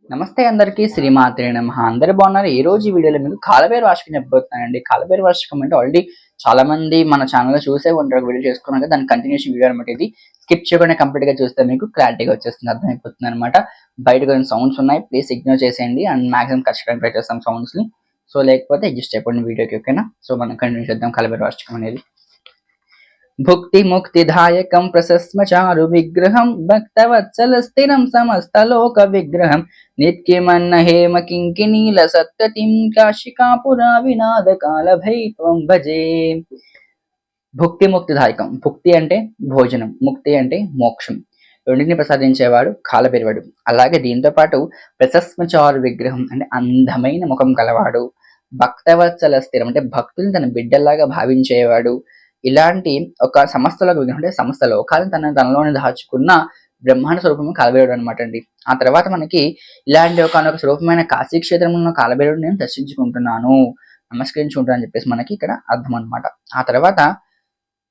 నమస్తే అందరికీ శ్రీమాత్రే నమః. అందరూ బాగున్నారు. ఈ రోజు ఈ వీడియోలో మీకు కాలభైరవ వార్షికం చెప్పబోతున్నానండి. కాలభైరవ వార్షికం అంటే ఆల్రెడీ చాలా మంది మన ఛానల్లో చూసే ఉంటారు. వీడియో చేసుకున్నాక దాని కంటిన్యూషన్ వీడియో అనమాట ఇది. స్కిప్ చేయకుండా కంప్లీట్ గా చూస్తే మీకు క్లారిటీగా వచ్చేస్తుంది, అర్థమైపోతుంది అనమాట. బయట కొన్ని సౌండ్స్ ఉన్నాయి, ప్లీజ్ ఇగ్నోర్ చేసేయండి. అండ్ మాక్సిమం ఖచ్చితంగా ట్రై చేస్తాం సౌండ్స్ ని. సో లేకపోతే అడ్జస్ట్ అయిపోండి వీడియోకి, ఓకేనా. సో మనం కంటిన్యూ చేద్దాం కాలభైరవ వార్షికం అనేది. భుక్తి ముక్తిదాయకం ప్రశస్మచారు విగ్రహం భక్తవత్సల స్థిరం సమస్తలోక విగ్రహం నిత్యమన్న హేమ కింకినీల సత్తతిం కాశికాపురా వినాద కాల భైరవం భజే. భుక్తి ముక్తిదాయకం. భుక్తి అంటే భోజనం, ముక్తి అంటే మోక్షం. రెండింటిని ప్రసాదించేవాడు కాలభైరవుడు. అలాగే దీంతో పాటు ప్రశస్మచారు విగ్రహం అంటే అందమైన ముఖం కలవాడు. భక్తవత్సల స్థిరం అంటే భక్తులు తన బిడ్డలాగా భావించేవాడు. ఇలాంటి ఒక సమస్తలోక విగ్రహం అంటే సమస్త లోకాలను తనలోనే దాచుకున్న బ్రహ్మాండ స్వరూపం కాలభైరవుడు అనమాట అండి. ఆ తర్వాత మనకి ఇలాంటి ఒక స్వరూపమైన కాశీ క్షేత్రంలో కాలభైరవుడు నేను దర్శించుకుంటున్నాను, నమస్కరించుకుంటాను అని చెప్పేసి మనకి ఇక్కడ అర్థం అనమాట. ఆ తర్వాత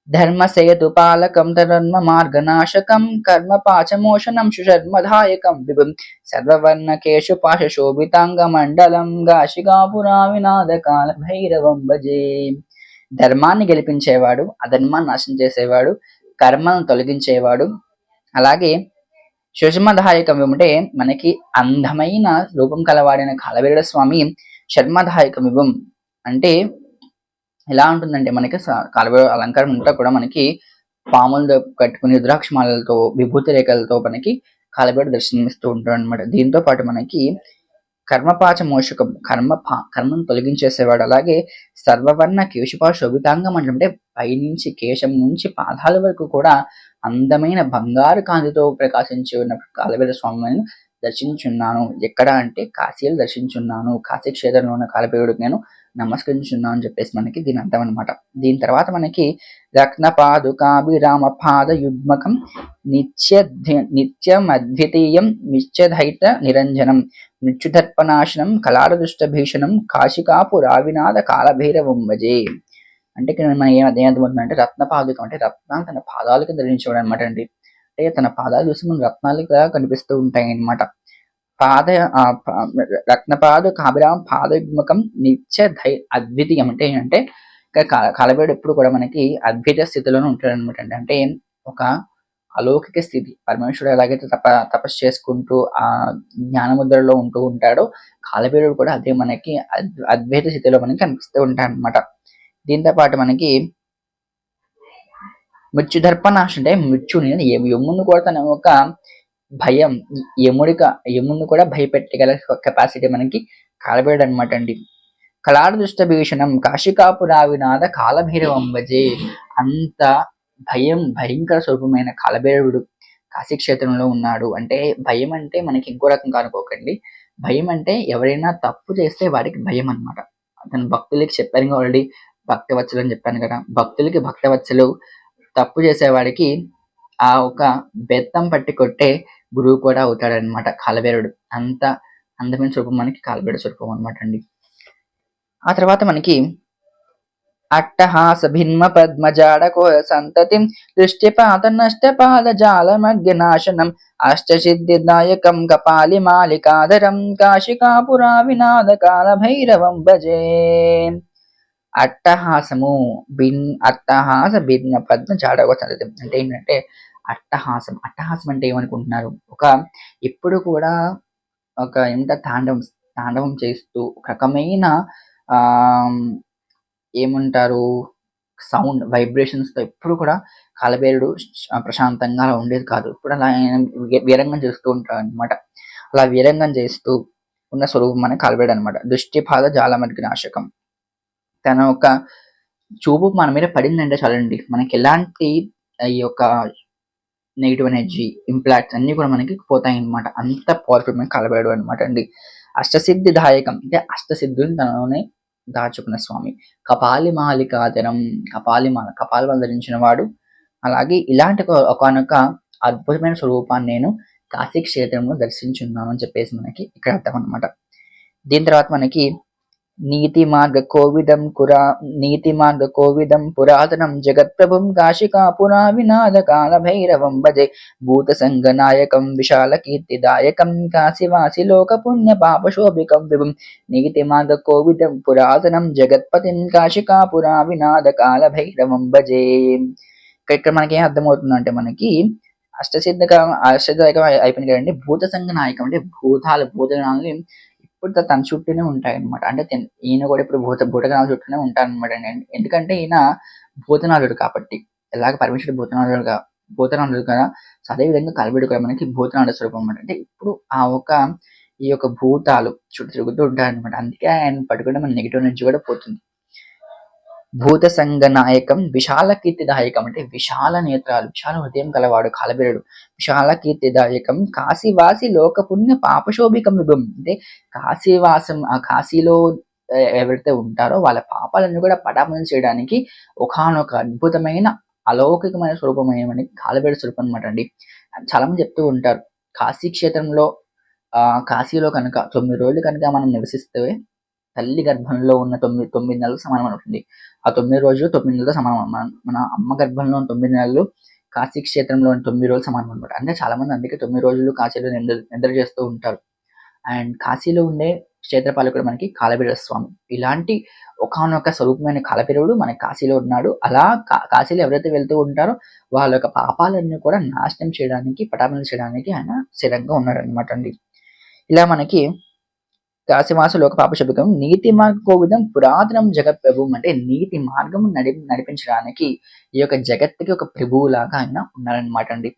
ధర్మసేతు పాలకం ధర్మ మార్గనాశకం కర్మ పాచమోషణం సుషర్మధాయకం విభుం సర్వవర్ణ కేశు పాశ శోభితాంగ మండలం గాశికాపురా వినాద కాల భైరవం భజే. ధర్మాన్ని గెలిపించేవాడు, అధర్మాన్ని నాశనం చేసేవాడు, కర్మను తొలగించేవాడు. అలాగే సుషమధాయకం ఏమంటే మనకి అందమైన రూపం కలవాడిన కాలభైరవ స్వామి శర్మధాయకం విభం అంటే ఎలా ఉంటుందంటే మనకి కాలభైరవ అలంకారం అంతా కూడా మనకి పాములతో కట్టుకుని రుద్రాక్షమాలతో విభూతి రేఖలతో మనకి కాలభైరవుడు దర్శనమిస్తూ ఉంటాడు అనమాట. దీంతో పాటు మనకి కర్మపాచ మోషకం కర్మను తొలగించేసేవాడు. అలాగే సర్వవర్ణ కేశుపా శోభితాంగం అంటే పైనుంచి కేశం నుంచి పాదాల వరకు కూడా అందమైన బంగారు కాంతితో ప్రకాశించి ఉన్న కాలభైరవ స్వామిని దర్శించున్నాను. ఎక్కడ అంటే కాశీలో దర్శించున్నాను, కాశీ క్షేత్రంలో ఉన్న కాలభైరవుడికి నేను నమస్కరించున్నాను అని చెప్పేసి మనకి దీని అర్థం అనమాట. దీని తర్వాత మనకి రత్నపాదుకాభిరామ పాద యుగ్మకం నిత్యమద్వితీయం నిత్యధైత నిరంజనం మృత్యుదర్పనాశనం కళారదుష్ట భీషణం కాశికాపురావినాద కాలభైరవం భజే. అంటే ఇక్కడ మనం ఏమర్థమవుతుంది అంటే రత్నపాదుకం అంటే రత్నాలు తన పాదాలకు ధరించేవాడు అనమాట అండి. అంటే తన పాదాలు చూసి మన రత్నాలుగా కనిపిస్తూ ఉంటాయి అనమాట. రత్నపాదు కాభిరామ పాదయుగ్మకం అద్వితీయం అంటే ఏంటంటే కాలభైరవుడు ఎప్పుడు కూడా మనకి అద్విత స్థితిలోనే ఉంటాడు అనమాట అండి. అంటే ఒక అలౌకిక స్థితి. పరమేశ్వరుడు ఎలాగైతే తపస్సు చేసుకుంటూ ఆ జ్ఞానముద్రలో ఉంటూ ఉంటాడో కాలభైరవుడు కూడా అదే మనకి అద్వైత స్థితిలో మనకి కనిపిస్తూ ఉంటాడు అనమాట. దీంతో పాటు మనకి మృత్యుదర్పనాశ అంటే మృత్యుని యముని కూడా తన ఒక భయం యముని కూడా భయపెట్టగల కెపాసిటీ మనకి కాలభైరవుడు అనమాట అండి. కళారదుష్ట భీషణం కాశికాపురావినాద కాలభైరవం భజే. అంత భయంకర స్వరూపమైన కాలభైరవుడు కాశీ క్షేత్రంలో ఉన్నాడు. అంటే భయం అంటే మనకి ఇంకో రకం కనుకోకండి. భయం అంటే ఎవరైనా తప్పు చేస్తే వాడికి భయం అనమాట. అతను భక్తులకి చెప్పాను ఆల్రెడీ, భక్తవత్సలు అని చెప్పాను కదా. భక్తులకి భక్తవత్సలు, తప్పు చేసేవాడికి ఆ ఒక బెత్తం పట్టి కొట్టే గురువు కూడా అవుతాడనమాట కాలభైరవుడు. అంత అందమైన స్వరూపం మనకి కాలభైరవ స్వరూపం అనమాట అండి. ఆ తర్వాత మనకి అట్టహాస భిన్మ పద్మజాడకోయ సంతతిం దృష్టిపాత నష్టపాద జాలమగ్నాశనం అష్టసిద్ధిదాయకం కపాలి మాలికాధరం కాశికాపురా వినాద కాల భైరవం భజే. అట్టహాస భిన్న పద్మ జాడకోయ సంతతిం అంటే ఏంటంటే అట్టహాసం అంటే ఏమనుకుంటున్నారు? ఎప్పుడు కూడా ఒక తాండవం చేస్తూ ఒక రకమైన ఏమంటారు సౌండ్ వైబ్రేషన్స్ తో ఎప్పుడు కూడా కాలభైరవుడు ప్రశాంతంగా అలా ఉండేది కాదు. ఇప్పుడు అలా వీరంగం చేస్తూ ఉంటాడు అనమాట. అలా వీరంగం చేస్తూ ఉన్న స్వరూపం మన కాలభైరవుడు అనమాట. దృష్టిపాద జాలమగ్నాశకం. తన ఒక చూపు మన మీద పడిందంటే చాలండి, మనకి ఎలాంటి ఈ యొక్క నెగిటివ్ ఎనర్జీ ఇంప్లాక్ట్స్ అన్ని కూడా మనకి పోతాయి అనమాట. అంత పవర్ఫుల్ మన కాలభైరవుడు అనమాట అండి. అష్టసిద్ధిదాయకం అంటే అష్టసిద్ధులు తనలోనే దాచుకున్న స్వామి. కపాలి మాలికాధరం కపాలిమాల ధరించిన వాడు. అలాగే ఇలాంటి ఒకనొక అద్భుతమైన స్వరూపాన్ని నేను కాశీ క్షేత్రంలో దర్శించున్నాను అని చెప్పేసి మనకి ఇక్కడ అర్థం అనమాట. దీని తర్వాత మనకి నీతిమార్గకోవిదం పురాతనం జగత్ప్రభుం కాశికాపురా వినాదకాలభైరవం భజే భూతసంగనాయకం విశాలకీర్తిదాయకం కాశీవాసి లోకపుణ్యపాపశోభికం విభుం నీతిమార్గకోవిదం పురాతనం జగత్పతిం కాశికాపురా వినాదకాలభైరవం భజే. ఇక్కడ మనకి ఏం అర్థమవుతుందంటే మనకి అష్టదాయకం అయిపోయింది కదండి. భూత సంఘ నాయకం అంటే భూతగణాలని ఇప్పుడు తన చుట్టూనే ఉంటాయన్నమాట. అంటే ఈయన కూడా ఇప్పుడు భూతగణాల చుట్టూనే ఉంటారనమాట. ఎందుకంటే ఈయన భూతనాథుడు కాబట్టి. ఎలాగ పరమేశ్వరుడు భూతనాథుడు కదా, సో అదే విధంగా కలబిడు కూడా మనకి భూతనాథ స్వరూపం అనమాట. అంటే ఇప్పుడు ఈ యొక్క భూతాలు చుట్టూ తిరుగుతూ ఉంటారనమాట. అందుకే ఆయన పట్టుకుంటే మన నెగిటివ్ ఎనర్జీ కూడా పోతుంది. భూత సంఘ నాయకం విశాల కీర్తిదాయకం అంటే విశాల నేత్రాలు, విశాల హృదయం కలవాడు కాలబిరుడు. విశాల కీర్తిదాయకం కాశీవాసి లోక పుణ్య పాపశోభికం విభం అంటే కాశీవాసం, ఆ కాశీలో ఎవరైతే ఉంటారో వాళ్ళ పాపాలను కూడా పటాపనం చేయడానికి ఒకానొక అద్భుతమైన అలౌకికమైన స్వరూపమైన కాలబిరుడు స్వరూపం అనమాట అండి. చాలా మంది చెప్తూ ఉంటారు, కాశీ క్షేత్రంలో కాశీలో కనుక 9 రోజులు కనుక మనం నివసిస్తే తల్లి గర్భంలో ఉన్న 9 నెలలకు సమానం అవుతుంది. ఆ 9 రోజులు 9 నెలలతో సమానం. మన అమ్మ గర్భంలో 9 నెలలు కాశీ క్షేత్రంలో 9 రోజులు సమానం అనమాట. అంటే చాలా మంది అందుకే 9 రోజులు కాశీలో నిద్ర చేస్తూ ఉంటారు. అండ్ కాశీలో ఉండే క్షేత్రపాలకుడు మనకి కాలభైరవ స్వామి. ఇలాంటి ఒకానొక స్వరూపమైన కాలభైరవుడు మనకి కాశీలో ఉన్నాడు. అలా కాశీలో ఎవరైతే వెళ్తూ ఉంటారో వాళ్ళ యొక్క పాపాలన్నీ కూడా నాశనం చేయడానికి, పటాపనం చేయడానికి ఆయన స్థిరంగా ఉన్నాడు అనమాట అండి. ఇలా మనకి కాశీవాస లోక పాపశుభికం నీతి మార్గోవిధం పురాతనం జగత్ ప్రభువు అంటే నీతి మార్గం నడిపించడానికి ఈ యొక్క జగత్తుకి ఒక ప్రభువులాగా ఆయన ఉన్నారనమాట అండి.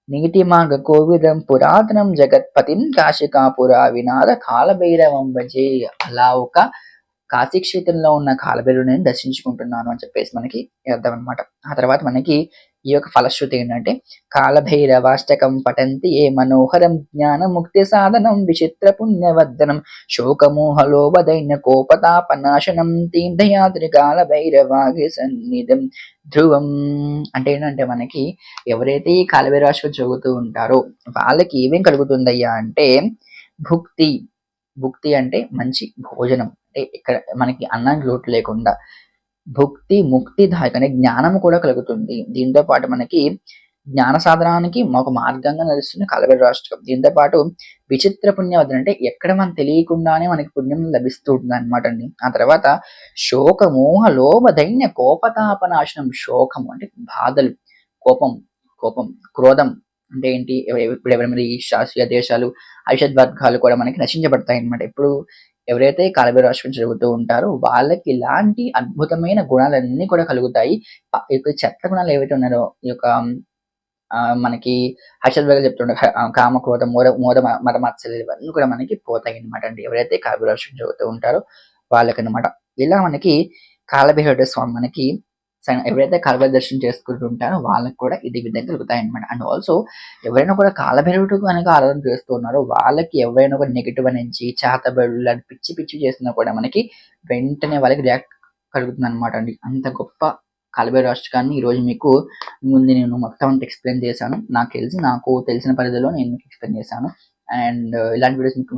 నీతి మార్గ కోవిదం పురాతనం జగత్పతిం కాశికాపురా వినాద కాలభైరవం భజే. అలా ఒక కాశీ క్షేత్రంలో ఉన్న కాలభైరవుని నేను దర్శించుకుంటున్నాను అని చెప్పేసి మనకి అర్థం అనమాట. ఆ తర్వాత మనకి ఈ యొక్క ఫలశ్రుతి ఏంటంటే కాలభైరవాష్టకం పఠంతి ఏ మనోహరం జ్ఞాన ముక్తి సాధనం విచిత్ర పుణ్యవర్ధనం శోకమోహలోభదైన్య కోపతాపనాశనం తీర్థయాత్రి కాలభైరవాగి సన్నిధం ధ్రువం. అంటే ఏంటంటే మనకి ఎవరైతే ఈ కాలభైరవాష్టకం చదువుతూ ఉంటారో వాళ్ళకి ఏమేం కలుగుతుందయ్యా అంటే భుక్తి అంటే మంచి భోజనం, అంటే ఇక్కడ మనకి అన్నానికి లోటు లేకుండా భుక్తి ముక్తి దాయకనే జ్ఞానం కూడా కలుగుతుంది. దీంతో పాటు మనకి జ్ఞాన సాధనానికి ఒక మార్గంగా నడుస్తుంది కాలభైరవాష్టకం. దీంతో పాటు విచిత్ర పుణ్యవర్ధన అంటే ఎక్కడ మనం తెలియకుండానే మనకి పుణ్యం లభిస్తూ ఉంటుంది అనమాట అండి. ఆ తర్వాత శోకమోహ లోభ దైన్య కోపతాపనాశనం. శోకము అంటే బాధలు, కోపం క్రోధం అంటే ఏంటి, ఇప్పుడు ఎవరి శాస్త్రీయ దేశాలు ఐషద్ వర్గాలు కూడా మనకి నశించబడతాయి అనమాట. ఇప్పుడు ఎవరైతే కాలభైరవాష్టకం జరుగుతూ ఉంటారో వాళ్ళకి ఇలాంటి అద్భుతమైన గుణాలన్నీ కూడా కలుగుతాయి. ఇప్పుడు చెత్త గుణాలు ఏవైతే ఉన్నారో ఈ యొక్క మనకి హర్షద్ వర్గాలు చెప్తుంటారు, కామ క్రోధ మోద మతమత్సర్యాలు ఇవన్నీ కూడా మనకి పోతాయి అనమాట అండి ఎవరైతే కాలభైరవాష్టకం జరుగుతూ ఉంటారో వాళ్ళకనమాట. ఇలా మనకి కాలభైరవ స్వామి మనకి ఎవరైతే కాలభైరవ దర్శనం చేసుకుంటుంటారో వాళ్ళకి కూడా ఇది విధంగా కలుగుతాయి అనమాట. అండ్ ఆల్సో ఎవరైనా కూడా కాలభైరవుడు కనుక ఆరాధన చేస్తూ ఉన్నారో వాళ్ళకి ఎవరైనా కూడా నెగిటివ్ నుంచి చేతబడులు పిచ్చి చేస్తున్నా కూడా మనకి వెంటనే వాళ్ళకి రియాక్ట్ కలుగుతుంది అనమాట అండి. అంత గొప్ప కాలభైరవాష్టకాన్ని ఈరోజు మీకు ముందు నేను మొత్తం అంతా ఎక్స్ప్లెయిన్ చేశాను. నాకు తెలిసిన పరిధిలో నేను మీకు ఎక్స్ప్లెయిన్ చేశాను. అండ్ ఇలాంటి వీడియోస్ మీకు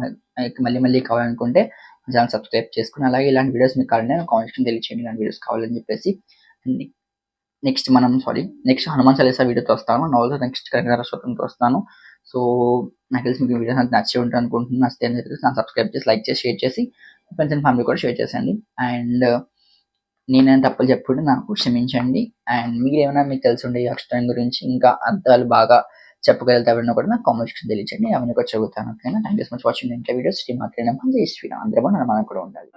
మళ్ళీ కావాలనుకుంటే ఛానల్ సబ్స్క్రైబ్ చేసుకుని, అలాగే ఇలాంటి వీడియోస్ మీకు కావాలంటే కామెంట్ తెలియచేయండి ఇలాంటి వీడియోస్ కావాలని చెప్పేసి. నెక్స్ట్ హనుమాన్ చాలీసా వీడియోతో వస్తాను. అండ్ ఆల్సో నెక్స్ట్ కనకదార స్తోత్రంతో వస్తాను. సో నాకు తెలిసి మీకు వీడియోస్ నాకు నచ్చే ఉంటాను అనుకుంటున్నాను. నచ్చితే నా సబ్స్క్రైబ్ చేసి, లైక్ చేసి, షేర్ చేసి ఫ్రెండ్స్ అండ్ ఫ్యామిలీ కూడా షేర్ చేసేయండి. అండ్ నేనేమైనా తప్పులు చెప్పుకుంటే నాకు క్షమించండి. అండ్ మీరు ఏమైనా మీకు తెలిసి ఉండే అక్షరం గురించి ఇంకా అర్థాలు బాగా చెప్పగలుగుతారని కూడా నాకు కామెంట్ సెక్షన్ తెలియచేయండి. అవన్నీ కూడా చదువుతాను. ఓకేనా? Thank you so much watching inter videos. Shri మాత్రమే జై శ్రీరామ్. అందరూ మనం కూడా ఉండాలి.